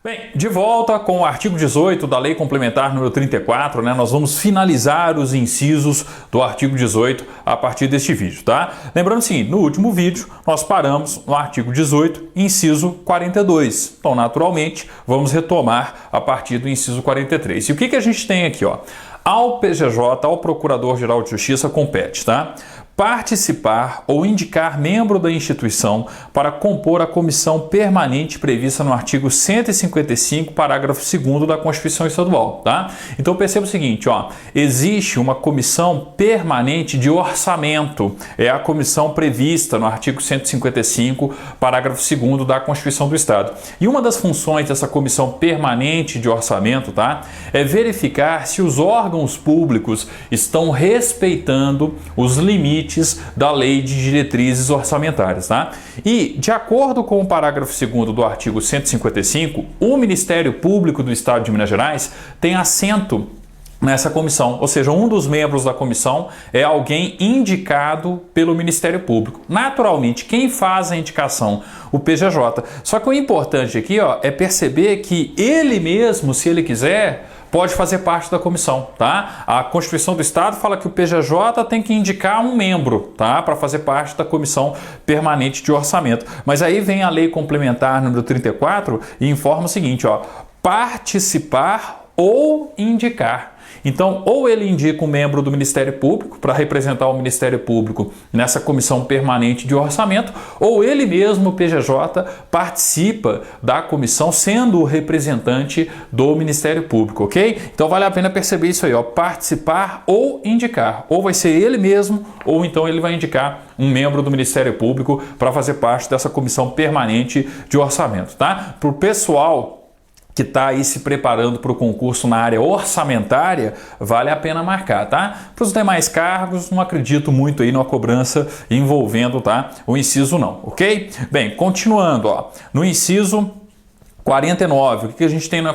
Bem, de volta com o artigo 18 da Lei Complementar número 34, nós vamos finalizar os incisos do artigo 18 a partir deste vídeo, tá? Lembrando o seguinte, no último vídeo nós paramos no artigo 18, inciso 42. Então, naturalmente, vamos retomar a partir do inciso 43. E o que a gente tem aqui, ó? Ao PGJ, ao Procurador-Geral de Justiça, compete, tá? Participar ou indicar membro da instituição para compor a comissão permanente prevista no artigo 155, parágrafo 2º da Constituição Estadual, tá? Então perceba o seguinte, ó, existe uma comissão permanente de orçamento, é a comissão prevista no artigo 155, parágrafo 2º da Constituição do Estado. E uma das funções dessa comissão permanente de orçamento, tá, é verificar se os órgãos públicos estão respeitando os limites da Lei de Diretrizes Orçamentárias, tá? E, de acordo com o parágrafo 2º do artigo 155, o Ministério Público do Estado de Minas Gerais tem assento nessa comissão, ou seja, um dos membros da comissão é alguém indicado pelo Ministério Público. Naturalmente, quem faz a indicação? O PGJ. Só que o importante aqui, ó, é perceber que ele mesmo, se ele quiser, pode fazer parte da comissão, tá? A Constituição do Estado fala que o PGJ tem que indicar um membro, tá? Para fazer parte da Comissão Permanente de Orçamento. Mas aí vem a Lei Complementar número 34 e informa o seguinte, ó, participar ou indicar. Então, ou ele indica um membro do Ministério Público para representar o Ministério Público nessa comissão permanente de orçamento, ou ele mesmo, o PGJ, participa da comissão sendo o representante do Ministério Público, ok? Então, vale a pena perceber isso aí, ó, participar ou indicar. Ou vai ser ele mesmo, ou então ele vai indicar um membro do Ministério Público para fazer parte dessa comissão permanente de orçamento, tá? Para o pessoal que está aí se preparando para o concurso na área orçamentária, vale a pena marcar, tá? Para os demais cargos, não acredito muito aí numa cobrança envolvendo, tá, o inciso não, ok? Bem, continuando, ó, no inciso 49, o que a gente tem no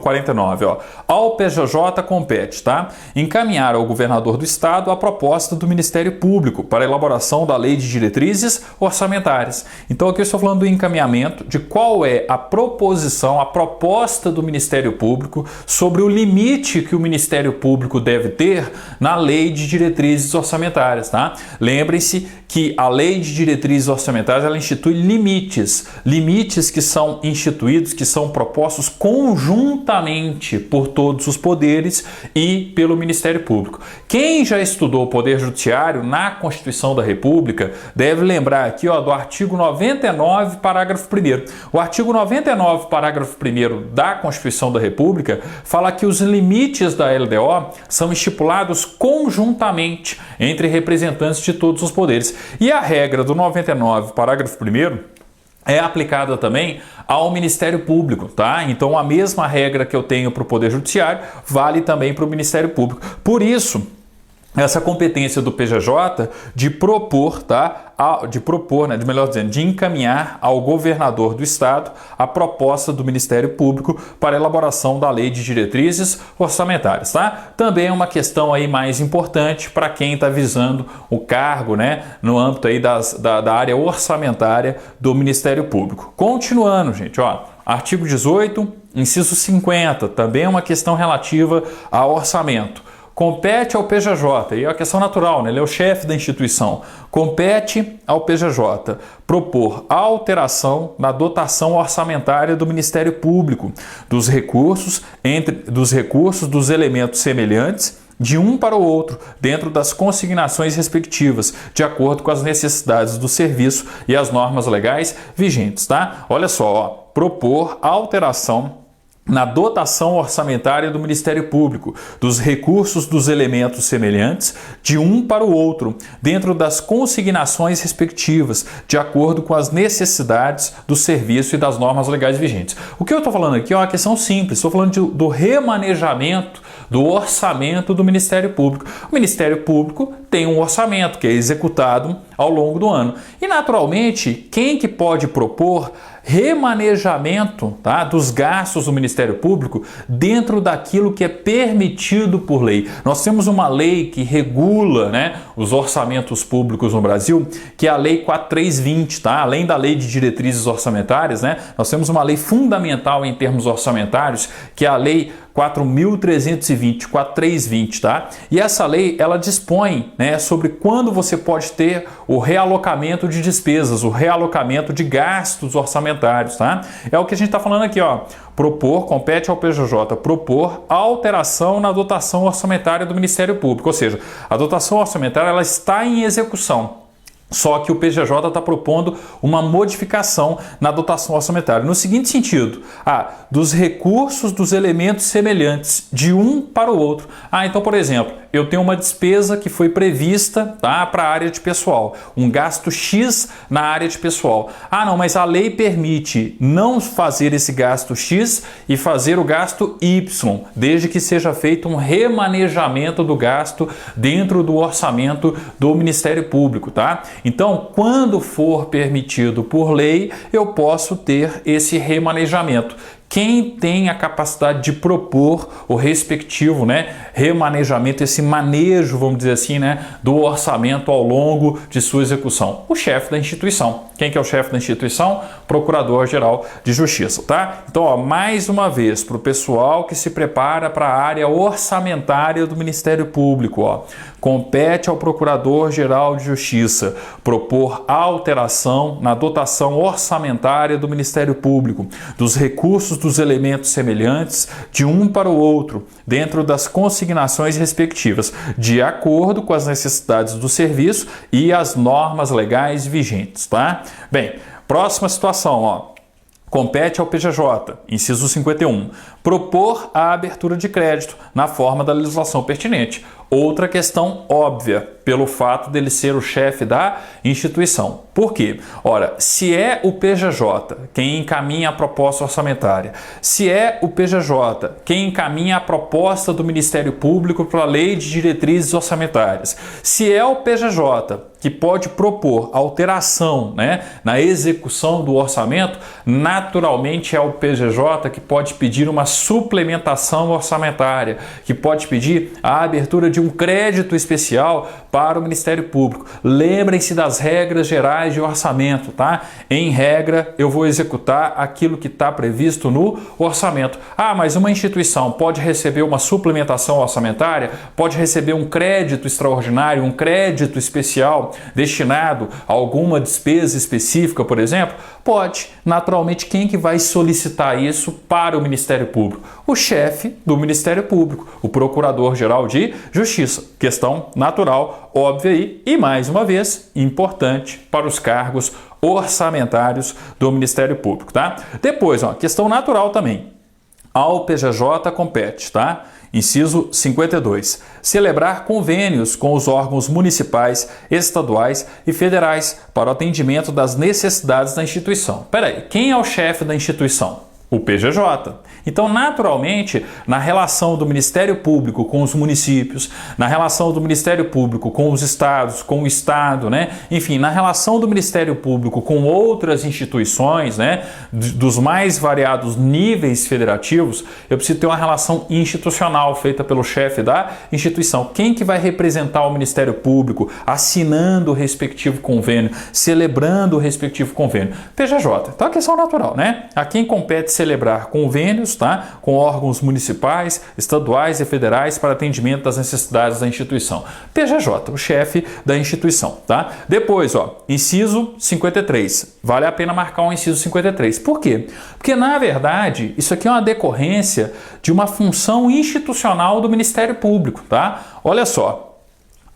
49? Ó, ao PGJ compete, tá? Encaminhar ao governador do estado a proposta do Ministério Público para a elaboração da Lei de Diretrizes Orçamentárias. Então aqui eu estou falando do encaminhamento de qual é a proposição, a proposta do Ministério Público sobre o limite que o Ministério Público deve ter na Lei de Diretrizes Orçamentárias, tá? Lembrem-se que a Lei de Diretrizes Orçamentárias ela institui limites que são instituídos, que são propostos conjuntamente por todos os poderes e pelo Ministério Público. Quem já estudou o Poder Judiciário na Constituição da República deve lembrar aqui, ó, do artigo 99, parágrafo 1º. O artigo 99, parágrafo 1º da Constituição da República fala que os limites da LDO são estipulados conjuntamente entre representantes de todos os poderes. E a regra do 99, parágrafo 1º, é aplicada também ao Ministério Público, tá? Então a mesma regra que eu tenho para o Poder Judiciário vale também para o Ministério Público. Por isso, essa competência do PGJ de propor, tá? De encaminhar ao governador do estado a proposta do Ministério Público para a elaboração da Lei de Diretrizes Orçamentárias, tá? Também é uma questão aí mais importante para quem está visando o cargo, né, no âmbito aí da área orçamentária do Ministério Público. Continuando, gente, ó, artigo 18, inciso 50, também é uma questão relativa ao orçamento. Compete ao PGJ, e é uma questão natural, né? Ele é o chefe da instituição. Compete ao PGJ propor alteração na dotação orçamentária do Ministério Público dos recursos dos elementos semelhantes de um para o outro, dentro das consignações respectivas, de acordo com as necessidades do serviço e as normas legais vigentes, tá? Olha só, ó, propor alteração na dotação orçamentária do Ministério Público, dos recursos dos elementos semelhantes de um para o outro, dentro das consignações respectivas, de acordo com as necessidades do serviço e das normas legais vigentes. O que eu estou falando aqui é uma questão simples, estou falando do remanejamento do orçamento do Ministério Público. O Ministério Público tem um orçamento que é executado ao longo do ano. E, naturalmente, quem que pode propor remanejamento, tá, dos gastos do Ministério Público dentro daquilo que é permitido por lei. Nós temos uma lei que regula, né, os orçamentos públicos no Brasil, que é a Lei 4320, tá? Além da Lei de Diretrizes Orçamentárias, né, nós temos uma lei fundamental em termos orçamentários, que é a Lei 4.320, 4320, tá? E essa lei, ela dispõe, né, sobre quando você pode ter o realocamento de despesas, o realocamento de gastos orçamentários, tá? É o que a gente está falando aqui, ó. Compete ao PJJ propor alteração na dotação orçamentária do Ministério Público, ou seja, a dotação orçamentária ela está em execução. Só que o PJJ está propondo uma modificação na dotação orçamentária. No seguinte sentido, dos recursos dos elementos semelhantes de um para o outro. Então, por exemplo, eu tenho uma despesa que foi prevista, tá, para a área de pessoal, um gasto X na área de pessoal. Não, mas a lei permite não fazer esse gasto X e fazer o gasto Y, desde que seja feito um remanejamento do gasto dentro do orçamento do Ministério Público, tá? Então, quando for permitido por lei, eu posso ter esse remanejamento. Quem tem a capacidade de propor o respectivo, né, remanejamento, esse manejo, vamos dizer assim, né, do orçamento ao longo de sua execução? O chefe da instituição. Quem que é o chefe da instituição? Procurador-Geral de Justiça, tá? Então, mais uma vez, para o pessoal que se prepara para a área orçamentária do Ministério Público, compete ao Procurador-Geral de Justiça propor alteração na dotação orçamentária do Ministério Público, dos recursos dos elementos semelhantes de um para o outro, dentro das consignações respectivas, de acordo com as necessidades do serviço e as normas legais vigentes, tá? Bem, próxima situação, compete ao PJJ, inciso 51, propor a abertura de crédito na forma da legislação pertinente. Outra questão óbvia, pelo fato dele ser o chefe da instituição. Por quê? Ora, se é o PJJ quem encaminha a proposta orçamentária, se é o PJJ quem encaminha a proposta do Ministério Público para a Lei de Diretrizes Orçamentárias, se é o PJJ que pode propor alteração, né, na execução do orçamento, naturalmente é o PJJ que pode pedir uma suplementação orçamentária, que pode pedir a abertura de um crédito especial para o Ministério Público. Lembrem-se das regras gerais de orçamento, tá? Em regra, eu vou executar aquilo que está previsto no orçamento. Mas uma instituição pode receber uma suplementação orçamentária, pode receber um crédito extraordinário, um crédito especial destinado a alguma despesa específica, por exemplo? Pode. Naturalmente, quem que vai solicitar isso para o Ministério Público? O chefe do Ministério Público, o Procurador-Geral de Justiça. Questão natural, óbvia e mais uma vez, importante para os cargos orçamentários do Ministério Público, tá? Depois, questão natural também. Ao PJJ compete, tá? Inciso 52. Celebrar convênios com os órgãos municipais, estaduais e federais para o atendimento das necessidades da instituição. Peraí, quem é o chefe da instituição? O PJJ. Então, naturalmente, na relação do Ministério Público com os municípios, na relação do Ministério Público com os estados, com o Estado, né? Enfim, na relação do Ministério Público com outras instituições, né? Dos mais variados níveis federativos, eu preciso ter uma relação institucional feita pelo chefe da instituição. Quem que vai representar o Ministério Público assinando o respectivo convênio, celebrando o respectivo convênio? PJJ. Então, a questão natural, né? A quem compete celebrar convênios, tá, com órgãos municipais, estaduais e federais para atendimento das necessidades da instituição. PJJ, o chefe da instituição, tá? Depois, inciso 53. Vale a pena marcar um inciso 53. Por quê? Porque, na verdade, isso aqui é uma decorrência de uma função institucional do Ministério Público, tá? Olha só,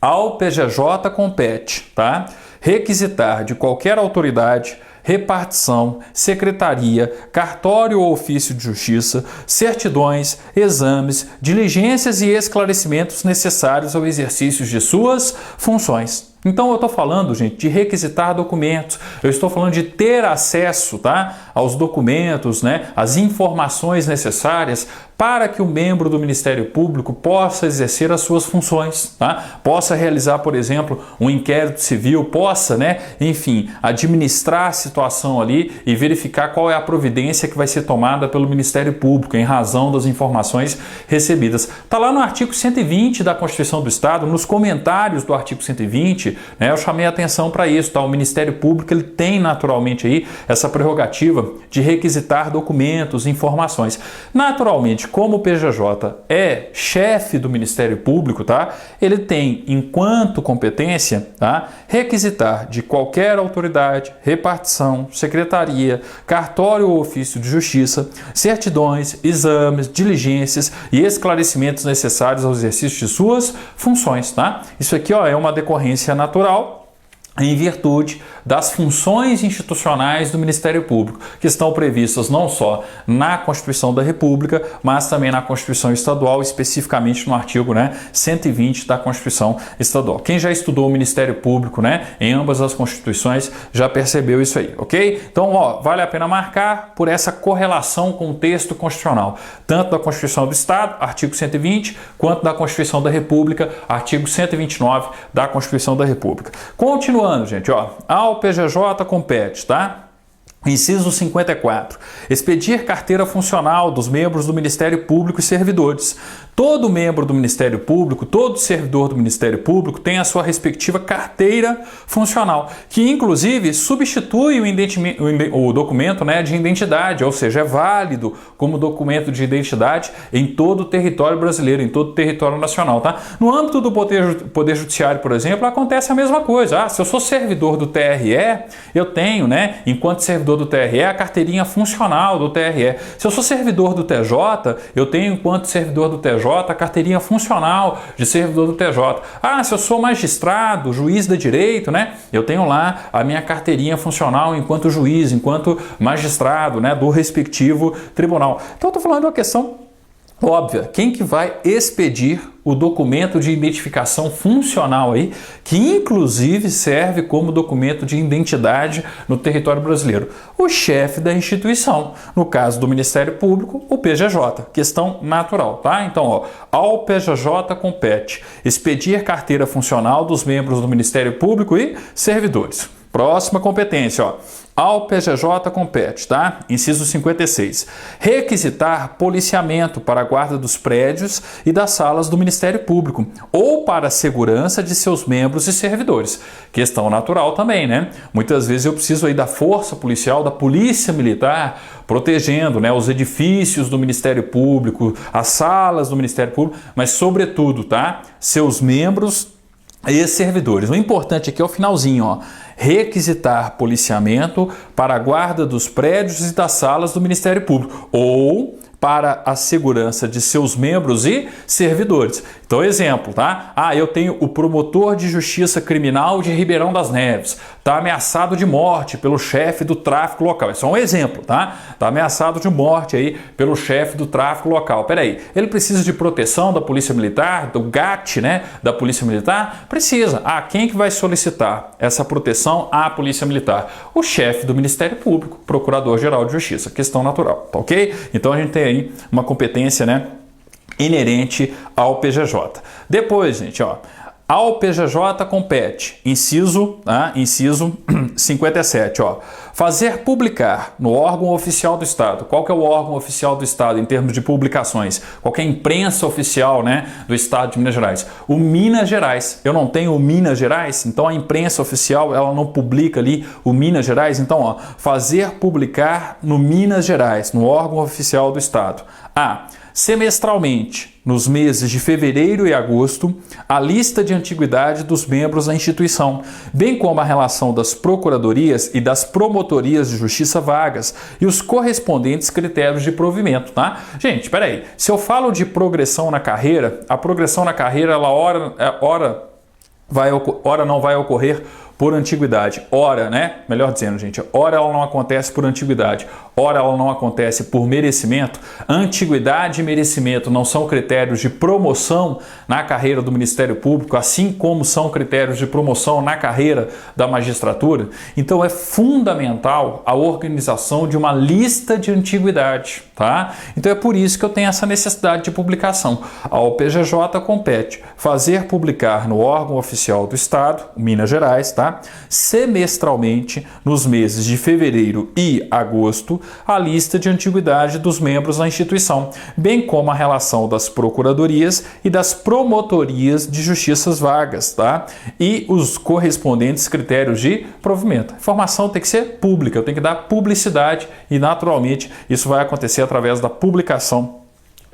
ao PJJ compete, tá, requisitar de qualquer autoridade repartição, secretaria, cartório ou ofício de justiça, certidões, exames, diligências e esclarecimentos necessários ao exercício de suas funções. Então eu estou falando, gente, de requisitar documentos, eu estou falando de ter acesso, tá, aos documentos, né, as informações necessárias para que o membro do Ministério Público possa exercer as suas funções, tá? Possa realizar, por exemplo, um inquérito civil, possa, né, enfim, administrar a situação ali e verificar qual é a providência que vai ser tomada pelo Ministério Público em razão das informações recebidas. Está lá no artigo 120 da Constituição do Estado, nos comentários do artigo 120, né, eu chamei a atenção para isso, tá? O Ministério Público ele tem naturalmente aí essa prerrogativa de requisitar documentos, informações. Naturalmente, como o PGJ é chefe do Ministério Público, tá? Ele tem, enquanto competência, tá, requisitar de qualquer autoridade, repartição, secretaria, cartório ou ofício de justiça, certidões, exames, diligências e esclarecimentos necessários ao exercício de suas funções, tá? Isso aqui, ó, é uma decorrência natural em virtude das funções institucionais do Ministério Público, que estão previstas não só na Constituição da República, mas também na Constituição Estadual, especificamente no artigo, né, 120 da Constituição Estadual. Quem já estudou o Ministério Público, né, em ambas as Constituições já percebeu isso aí, ok? Então, ó, vale a pena marcar por essa correlação com o texto constitucional, tanto da Constituição do Estado, artigo 120, quanto da Constituição da República, artigo 129 da Constituição da República. Continuando, gente, ó, ao PGJ compete, tá? Inciso 54. Expedir carteira funcional dos membros do Ministério Público e servidores. Todo membro do Ministério Público, todo servidor do Ministério Público tem a sua respectiva carteira funcional, que inclusive substitui o documento, né, de identidade, ou seja, é válido como documento de identidade em todo o território brasileiro, em todo o território nacional, tá? No âmbito do Poder Judiciário, por exemplo, acontece a mesma coisa. Se eu sou servidor do TRE, eu tenho, né, enquanto servidor do TRE, a carteirinha funcional do TRE. Se eu sou servidor do TJ, eu tenho, enquanto servidor do TJ, a carteirinha funcional de servidor do TJ. Se eu sou magistrado, juiz de direito, né, eu tenho lá a minha carteirinha funcional enquanto juiz, enquanto magistrado, né, do respectivo tribunal. Então, eu estou falando de uma questão óbvia. Quem que vai expedir o documento de identificação funcional aí, que inclusive serve como documento de identidade no território brasileiro? O chefe da instituição, no caso do Ministério Público, o PGJ, questão natural, tá? Então, ó, ao PGJ compete expedir carteira funcional dos membros do Ministério Público e servidores. Próxima competência, ó. Ao PGJ compete, tá? Inciso 56. Requisitar policiamento para a guarda dos prédios e das salas do Ministério Público ou para a segurança de seus membros e servidores. Questão natural também, né? Muitas vezes eu preciso aí da força policial, da polícia militar, protegendo, né, os edifícios do Ministério Público, as salas do Ministério Público, mas sobretudo, tá? Seus membros e servidores. O importante aqui é o finalzinho, ó. Requisitar policiamento para a guarda dos prédios e das salas do Ministério Público ou para a segurança de seus membros e servidores. Então, exemplo, tá? Eu tenho o promotor de justiça criminal de Ribeirão das Neves, tá ameaçado de morte pelo chefe do tráfico local. É só um exemplo, tá? Tá ameaçado de morte aí pelo chefe do tráfico local. Peraí, ele precisa de proteção da Polícia Militar, do GAT, né? Da Polícia Militar? Precisa. Quem que vai solicitar essa proteção à Polícia Militar? O chefe do Ministério Público, Procurador-Geral de Justiça. Questão natural, tá ok? Então a gente tem aí uma competência, né, inerente ao PGJ. Depois, gente, ó, ao PGJ compete, inciso 57, ó, fazer publicar no órgão oficial do Estado. Qual que é o órgão oficial do Estado em termos de publicações? Qual que é a imprensa oficial, né, do Estado de Minas Gerais? O Minas Gerais. Eu não tenho o Minas Gerais, então a imprensa oficial ela não publica ali o Minas Gerais. Então, ó, fazer publicar no Minas Gerais, no órgão oficial do Estado. Semestralmente, nos meses de fevereiro e agosto, a lista de antiguidade dos membros da instituição, bem como a relação das procuradorias e das promotorias de justiça vagas e os correspondentes critérios de provimento, tá? Gente, peraí, se eu falo de progressão na carreira, a progressão na carreira, ela ora não vai ocorrer por antiguidade. Ora, né? Melhor dizendo, gente, ora ela não acontece por antiguidade. ora ela não acontece por merecimento, antiguidade e merecimento não são critérios de promoção na carreira do Ministério Público, assim como são critérios de promoção na carreira da magistratura, então é fundamental a organização de uma lista de antiguidade, tá? Então é por isso que eu tenho essa necessidade de publicação. Ao PGJ compete fazer publicar no órgão oficial do Estado, Minas Gerais, tá? Semestralmente, nos meses de fevereiro e agosto, a lista de antiguidade dos membros da instituição, bem como a relação das procuradorias e das promotorias de justiças vagas, tá? E os correspondentes critérios de provimento. A informação tem que ser pública, eu tenho que dar publicidade e, naturalmente, isso vai acontecer através da publicação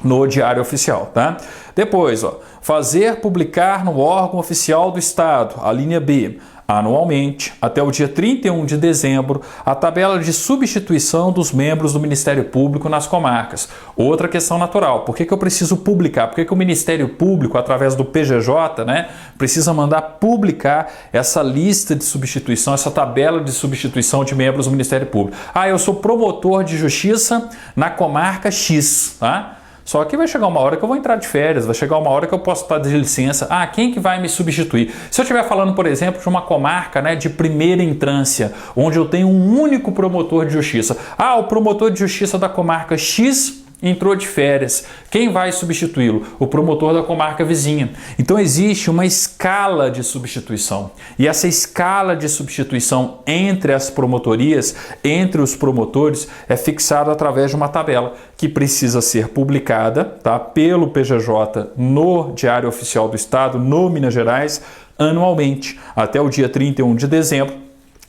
no Diário Oficial, tá? Depois, fazer publicar no órgão oficial do Estado, a linha B, anualmente, até o dia 31 de dezembro, a tabela de substituição dos membros do Ministério Público nas comarcas. Outra questão natural, por que eu preciso publicar? Por que o Ministério Público, através do PGJ, precisa mandar publicar essa lista de substituição, essa tabela de substituição de membros do Ministério Público? Eu sou promotor de justiça na comarca X, tá? Só que vai chegar uma hora que eu vou entrar de férias, vai chegar uma hora que eu posso estar de licença. Quem que vai me substituir? Se eu estiver falando, por exemplo, de uma comarca de primeira entrância, onde eu tenho um único promotor de justiça. O promotor de justiça da comarca X entrou de férias. Quem vai substituí-lo? O promotor da comarca vizinha. Então existe uma escala de substituição. E essa escala de substituição entre as promotorias, entre os promotores, é fixada através de uma tabela que precisa ser publicada, tá, pelo PGJ no Diário Oficial do Estado, no Minas Gerais, anualmente, até o dia 31 de dezembro.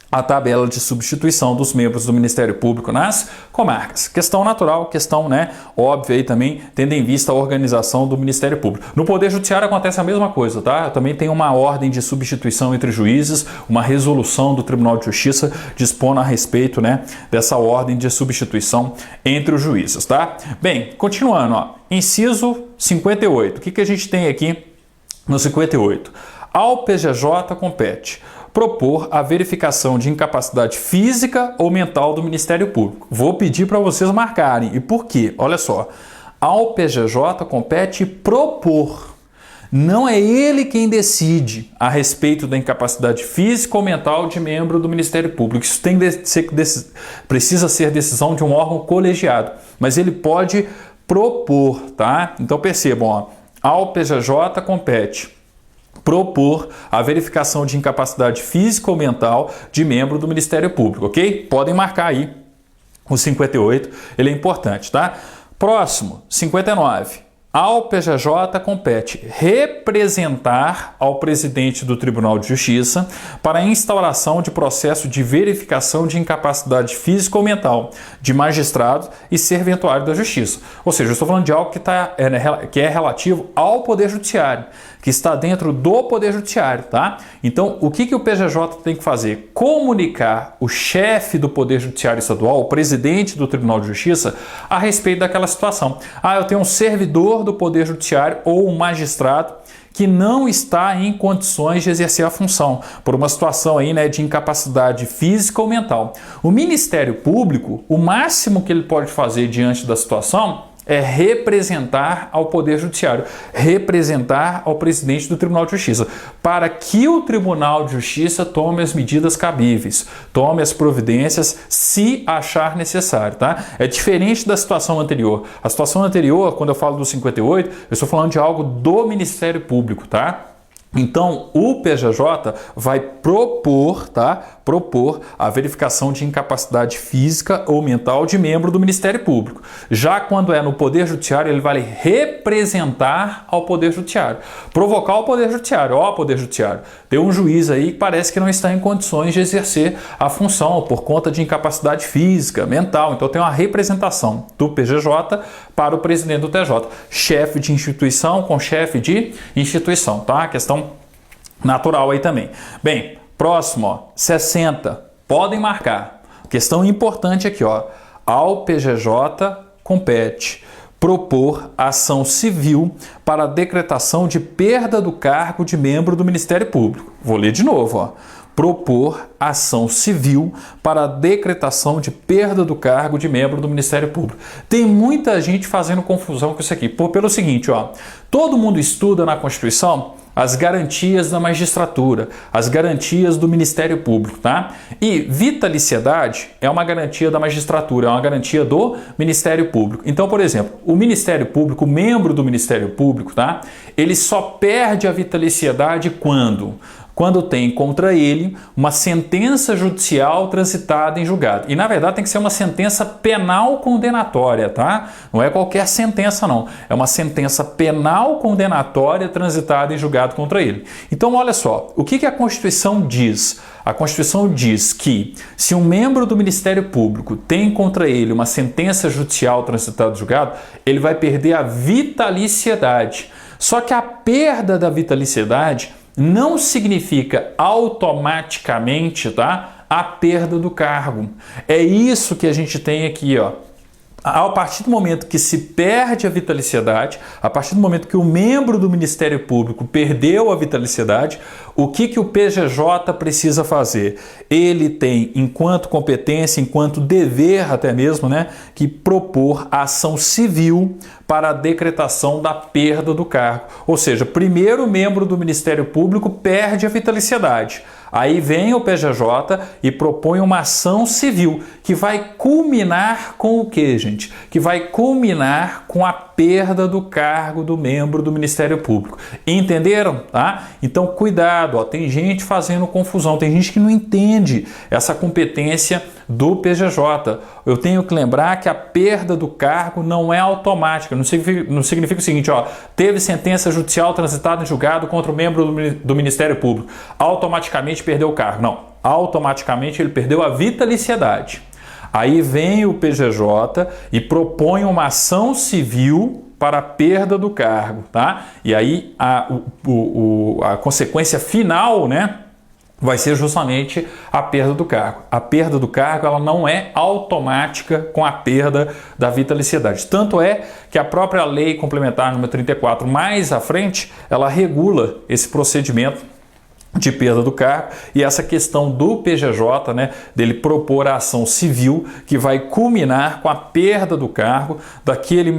A tabela de substituição dos membros do Ministério Público nas comarcas. Questão natural, questão óbvia aí também, tendo em vista a organização do Ministério Público. No Poder Judiciário acontece a mesma coisa, tá? Também tem uma ordem de substituição entre juízes, uma resolução do Tribunal de Justiça dispondo a respeito dessa ordem de substituição entre os juízes, tá? Bem, continuando, inciso 58. O que a gente tem aqui no 58? Ao PGJ compete propor a verificação de incapacidade física ou mental do Ministério Público. Vou pedir para vocês marcarem. E por quê? Olha só. Ao PGJ compete propor. Não é ele quem decide a respeito da incapacidade física ou mental de membro do Ministério Público. Isso precisa ser decisão de um órgão colegiado. Mas ele pode propor, tá? Então percebam, ao PGJ compete propor a verificação de incapacidade física ou mental de membro do Ministério Público, ok? Podem marcar aí o 58, ele é importante, tá? Próximo, 59. Ao PGJ compete representar ao presidente do Tribunal de Justiça para a instauração de processo de verificação de incapacidade física ou mental de magistrado e serventuário da Justiça. Ou seja, eu estou falando de algo que é relativo ao Poder Judiciário, que está dentro do Poder Judiciário, tá? Então, o que o PGJ tem que fazer? Comunicar o chefe do Poder Judiciário Estadual, o presidente do Tribunal de Justiça, a respeito daquela situação. Eu tenho um servidor do Poder Judiciário ou um magistrado que não está em condições de exercer a função, por uma situação aí, de incapacidade física ou mental. O Ministério Público, o máximo que ele pode fazer diante da situação é representar ao Poder Judiciário, representar ao presidente do Tribunal de Justiça, para que o Tribunal de Justiça tome as medidas cabíveis, tome as providências se achar necessário, tá? É diferente da situação anterior. A situação anterior, quando eu falo do 58, eu estou falando de algo do Ministério Público, tá? Então, o PGJ vai propor, tá? Propor a verificação de incapacidade física ou mental de membro do Ministério Público. Já quando é no Poder Judiciário, ele vai representar ao Poder Judiciário. Provocar o Poder Judiciário. Poder Judiciário, tem um juiz aí que parece que não está em condições de exercer a função por conta de incapacidade física, mental. Então, tem uma representação do PGJ para o presidente do TJ. Chefe de instituição com chefe de instituição, tá? Questão natural aí também. Bem, próximo, 60. Podem marcar. Questão importante aqui, Ao PGJ compete propor ação civil para a decretação de perda do cargo de membro do Ministério Público. Vou ler de novo, propor ação civil para a decretação de perda do cargo de membro do Ministério Público. Tem muita gente fazendo confusão com isso aqui. Pelo seguinte, ó, todo mundo estuda na Constituição as garantias da magistratura, as garantias do Ministério Público, tá? E vitaliciedade é uma garantia da magistratura, é uma garantia do Ministério Público. Então, por exemplo, o Ministério Público, o membro do Ministério Público, tá? Ele só perde a vitaliciedade quando tem contra ele uma sentença judicial transitada em julgado. E, na verdade, tem que ser uma sentença penal condenatória, tá? Não é qualquer sentença, não. É uma sentença penal condenatória transitada em julgado contra ele. Então, olha só, o que a Constituição diz? A Constituição diz que se um membro do Ministério Público tem contra ele uma sentença judicial transitada em julgado, ele vai perder a vitaliciedade. Só que a perda da vitaliciedade não significa automaticamente, tá, a perda do cargo. É isso que a gente tem aqui, ó. A partir do momento que se perde a vitaliciedade, a partir do momento que o membro do Ministério Público perdeu a vitaliciedade, o que o PGJ precisa fazer? Ele tem, enquanto competência, enquanto dever até mesmo, né, que propor ação civil para a decretação da perda do cargo. Ou seja, primeiro o membro do Ministério Público perde a vitaliciedade. Aí vem o PGJ e propõe uma ação civil que vai culminar com o quê, gente? Que vai culminar com a perda do cargo do membro do Ministério Público. Entenderam? Tá? Então, cuidado, ó, tem gente fazendo confusão, tem gente que não entende essa competência do PGJ. Eu tenho que lembrar que a perda do cargo não é automática, não significa o seguinte, ó, teve sentença judicial transitada em julgado contra o membro do Ministério Público, automaticamente perdeu o cargo. Não, automaticamente ele perdeu a vitaliciedade. Aí vem o PGJ e propõe uma ação civil para a perda do cargo, tá? E aí a consequência final, né, vai ser justamente a perda do cargo. A perda do cargo, ela não é automática com a perda da vitaliciedade. Tanto é que a própria Lei Complementar número 34, mais à frente, ela regula esse procedimento de perda do cargo e essa questão do PGJ, né, dele propor a ação civil que vai culminar com a perda do cargo daquele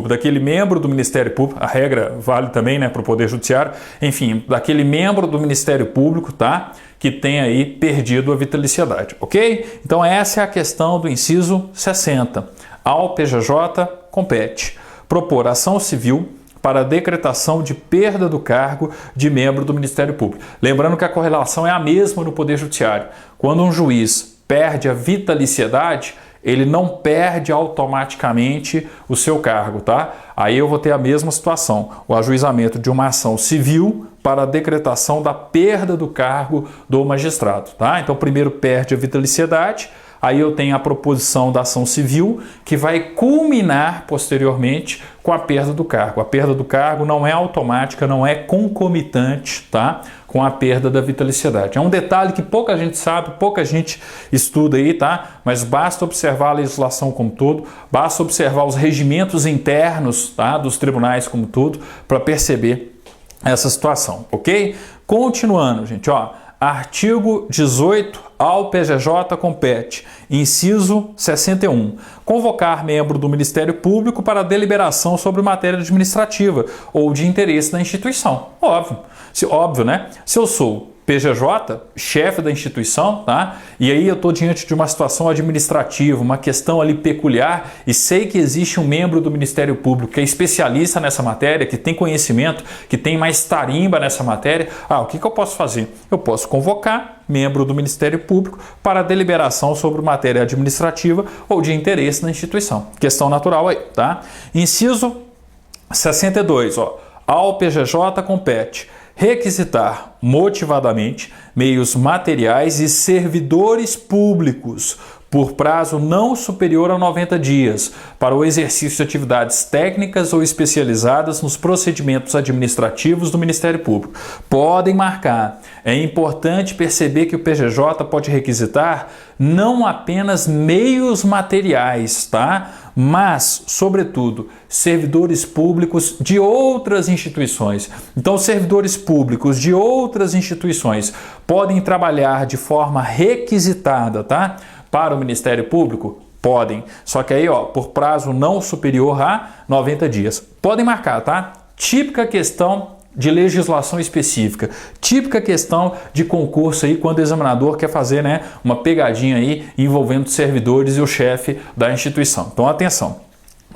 daquele membro do Ministério Público, a regra vale também, né, para o Poder Judiciário, enfim, daquele membro do Ministério Público, tá, que tem aí perdido a vitaliciedade, ok? Então essa é a questão do inciso 60. Ao PGJ compete propor ação civil para a decretação de perda do cargo de membro do Ministério Público. Lembrando que a correlação é a mesma no Poder Judiciário. Quando um juiz perde a vitaliciedade, ele não perde automaticamente o seu cargo, tá? Aí eu vou ter a mesma situação, o ajuizamento de uma ação civil para a decretação da perda do cargo do magistrado, tá? Então primeiro perde a vitaliciedade, aí eu tenho a proposição da ação civil que vai culminar posteriormente com a perda do cargo. A perda do cargo não é automática, não é concomitante, tá, com a perda da vitaliciedade. É um detalhe que pouca gente sabe, pouca gente estuda aí, tá? Mas basta observar a legislação como todo, basta observar os regimentos internos, tá, dos tribunais como todo, para perceber essa situação, ok? Continuando, gente, ó. Artigo 18, ao PGJ compete, inciso 61, convocar membro do Ministério Público para deliberação sobre matéria administrativa ou de interesse da instituição. Óbvio, né? Se eu sou PGJ, chefe da instituição, tá? E aí eu estou diante de uma situação administrativa, uma questão ali peculiar e sei que existe um membro do Ministério Público que é especialista nessa matéria, que tem conhecimento, que tem mais tarimba nessa matéria. O que eu posso fazer? Eu posso convocar membro do Ministério Público para deliberação sobre matéria administrativa ou de interesse na instituição. Questão natural aí, tá? Inciso 62, ó. Ao PGJ compete requisitar motivadamente meios materiais e servidores públicos por prazo não superior a 90 dias para o exercício de atividades técnicas ou especializadas nos procedimentos administrativos do Ministério Público. Podem marcar. É importante perceber que o PGJ pode requisitar não apenas meios materiais, tá? mas, sobretudo, servidores públicos de outras instituições. Então, servidores públicos de outras instituições podem trabalhar de forma requisitada, tá? Para o Ministério Público? Podem. Só que aí, ó, por prazo não superior a 90 dias. Podem marcar, tá? Típica questão de legislação específica, típica questão de concurso aí quando o examinador quer fazer, né, uma pegadinha aí envolvendo os servidores e o chefe da instituição. Então, atenção.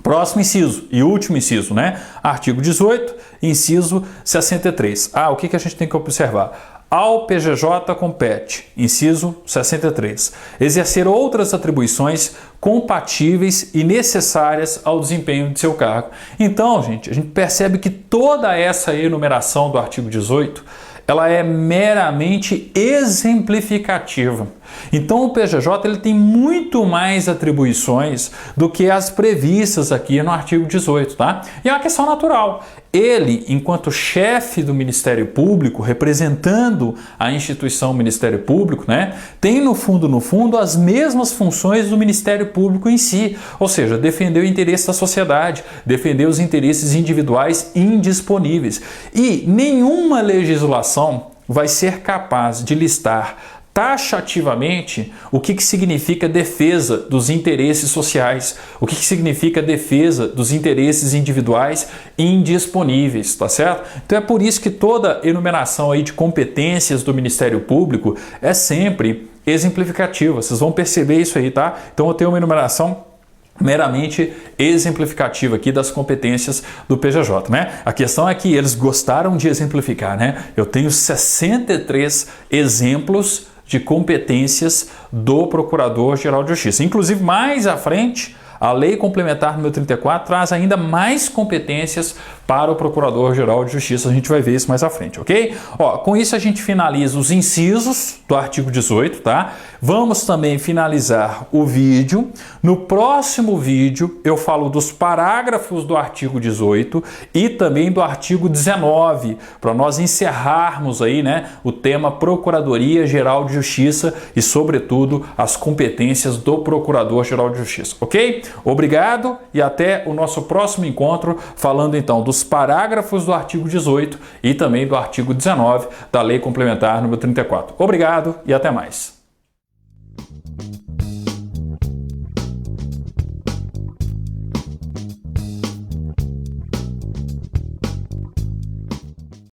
Próximo inciso e último inciso, né? Artigo 18, inciso 63. O que a gente tem que observar? Ao PGJ compete, inciso 63, exercer outras atribuições compatíveis e necessárias ao desempenho de seu cargo. Então, gente, a gente percebe que toda essa enumeração do artigo 18, ela é meramente exemplificativa. Então o PGJ ele tem muito mais atribuições do que as previstas aqui no artigo 18, tá? E é uma questão natural. Ele, enquanto chefe do Ministério Público, representando a instituição Ministério Público, né, tem no fundo as mesmas funções do Ministério Público em si, ou seja, defender o interesse da sociedade, defender os interesses individuais indisponíveis. E nenhuma legislação vai ser capaz de listar taxativamente o que significa defesa dos interesses sociais, o que significa defesa dos interesses individuais indisponíveis, tá certo? Então é por isso que toda enumeração aí de competências do Ministério Público é sempre exemplificativa, vocês vão perceber isso aí, tá? Então eu tenho uma enumeração meramente exemplificativa aqui das competências do PGJ, né? A questão é que eles gostaram de exemplificar, né? Eu tenho 63 exemplos de competências do Procurador-Geral de Justiça. Inclusive, mais à frente, a Lei Complementar número 34 traz ainda mais competências para o Procurador-Geral de Justiça. A gente vai ver isso mais à frente, ok? Ó, com isso a gente finaliza os incisos do artigo 18, tá? Vamos também finalizar o vídeo. No próximo vídeo eu falo dos parágrafos do artigo 18 e também do artigo 19, para nós encerrarmos aí, né, o tema Procuradoria-Geral de Justiça e, sobretudo, as competências do Procurador-Geral de Justiça, ok? Obrigado e até o nosso próximo encontro, falando então dos parágrafos do artigo 18 e também do artigo 19 da Lei Complementar número 34. Obrigado e até mais.